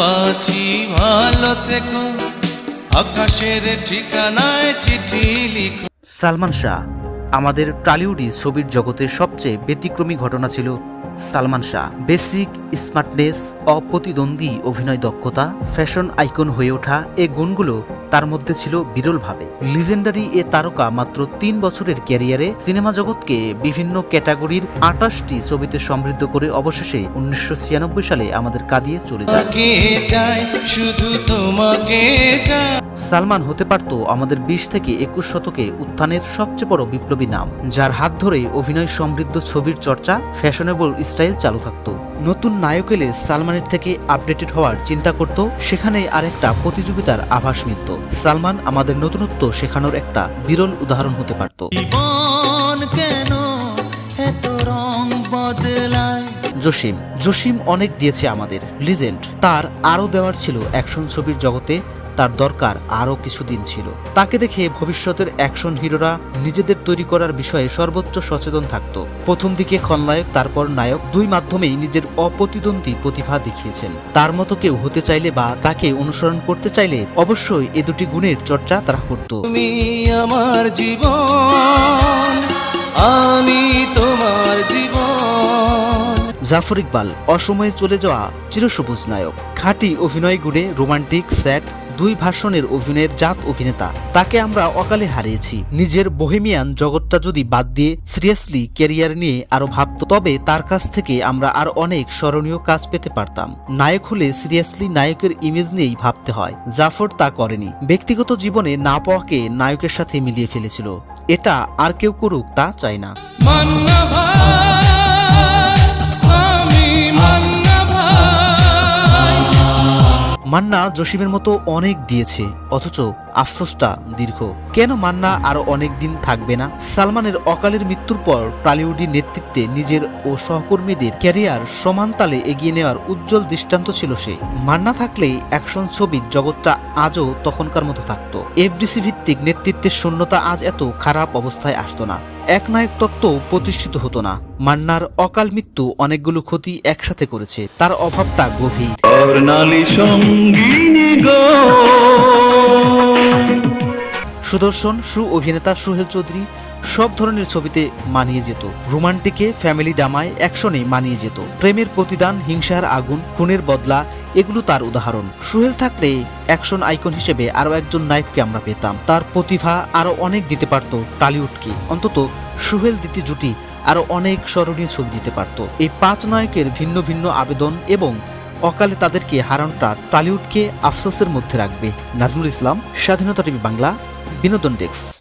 আছি ভালো থেকো, আকাশের ঠিকানায় চিঠি লিখো। সালমান শাহ। আমাদের টলিউডি ছবির জগতের সবচেয়ে ব্যতিক্রমী ঘটনা ছিল সালমান শাহ। বেসিক স্মার্টনেস, অপ্রতিদ্বন্দ্বী অভিনয় দক্ষতা, ফ্যাশন আইকন হয়ে ওঠা, এই গুণগুলো তার মধ্যে ছিল বিরলভাবে। লিজেন্ডারি এ তারকা মাত্র ৩ বছরের ক্যারিয়ারে সিনেমা জগৎকে বিভিন্ন ক্যাটাগরির ২৮টি ছবিতে সমৃদ্ধ করে অবশেষে ১৯৯৬ সালে আমাদের কাঁদিয়ে চলে যায়। শুধু তোমাকে চাই। সালমান হতে পারত আমাদের ২০ থেকে ২১ শতকে উত্থানের সবচেয়ে বড় বিপ্লবী নাম, যার হাত ধরে অভিনয় সমৃদ্ধ ছবির চর্চা, ফ্যাশনেবল স্টাইল চালু থাকত। নতুন নায়ক এলে সালমানের থেকে আপডেটেড হওয়ার চিন্তা করত, সেখানে আরেকটা প্রতিযোগিতার আভাস মিলত। সালমান আমাদের নতুনত্ব শেখানোর একটা বিরল উদাহরণ হতে পারত। জসিম অনেক দিয়েছে আমাদের, লিজেন্ড। তার আরও দেওয়ার ছিল। অ্যাকশন ছবির জগতে তার দরকার আরও কিছুদিন ছিল। তাকে দেখে ভবিষ্যতের অ্যাকশন হিরোরা নিজেদের তৈরি করার বিষয়ে সর্বোচ্চ সচেতন থাকত। প্রথম দিকে খলনায়ক, তারপর নায়ক, দুই মাধ্যমেই নিজের অপ্রতিদ্বন্দ্বী প্রতিভা দেখিয়েছেন। তার মতো কেউ হতে চাইলে বা তাকে অনুসরণ করতে চাইলে অবশ্যই এ দুটি গুণের চর্চা তারা করত। তুমি আমার জীবন, আমি তোমার জীবন। জাফর ইকবাল, অসময়ে চলে যাওয়া চিরসবুজ নায়ক। খাঁটি অভিনয় গুণে রোমান্টিক, স্যাড, দুই ভাষণের অভিনয়ের জাত অভিনেতা। তাকে আমরা অকালে হারিয়েছি। নিজের বোহেমিয়ান জগৎটা যদি বাদ দিয়ে সিরিয়াসলি ক্যারিয়ার নিয়ে আরো ভাবত, তবে তার কাছ থেকে আমরা আর অনেক স্মরণীয় কাজ পেতে পারতাম। নায়ক হলে সিরিয়াসলি নায়কের ইমেজ নিয়েই ভাবতে হয়। জাফর তা করেনি। ব্যক্তিগত জীবনে না পাওয়াকে নায়কের সাথে মিলিয়ে ফেলেছিল। এটা আর কেউ করুক তা চায় না। মান্না জসিমের মতো অনেক দিয়েছে, অথচ আফসোসটা দীর্ঘ। কেন মান্না আরো অনেক দিন থাকবে না? সালমানের অকালের মৃত্যুর পর টলিউডি নেতৃত্বে নিজের ও সহকর্মীদের ক্যারিয়ার সমান তালে এগিয়ে নেওয়ার উজ্জ্বল দৃষ্টান্ত ছিল সে। মান্না থাকলেই অ্যাকশন ছবির জগৎটা আজও তখনকার মতো থাকত। এফডিসি ভিত্তিক নেতৃত্বের শূন্যতা আজ এত খারাপ অবস্থায় আসতো না। এক নায়ক তত্ত্ব প্রতিষ্ঠিত হতো না। মান্নার অকাল মৃত্যু অনেকগুলো ক্ষতি একসাথে করেছে। তার অভাবটা গভীর। সুদর্শন, সু অভিনেতা সোহেল চৌধুরী সব ধরনের ছবিতে মানিয়ে যেত। রোমান্টিকে, ফ্যামিলি ড্রামায়, অ্যাকশনে মানিয়ে যেত। প্রেমের প্রতিদান, হিংসার আগুন, খুনের বদলা, এগুলো তার উদাহরণ। সোহেল থাকলে অ্যাকশন আইকন হিসেবে আরো একজন নায়ককে আমরা পেতাম। তার প্রতিভা আরো অনেক দিতে পারত টলিউডকে। অন্তত সোহেল দ্বিতীয় জুটি আরো অনেক স্মরণীয় ছবি দিতে পারত। এই ৫ নায়কের ভিন্ন ভিন্ন আবেদন এবং অকালে তাদেরকে হারানোটা টলিউডকে আফসোসের মধ্যে রাখবে। নাজমুল ইসলাম, স্বাধীনতা টিভি বাংলা, বিনোদন ডেস্ক।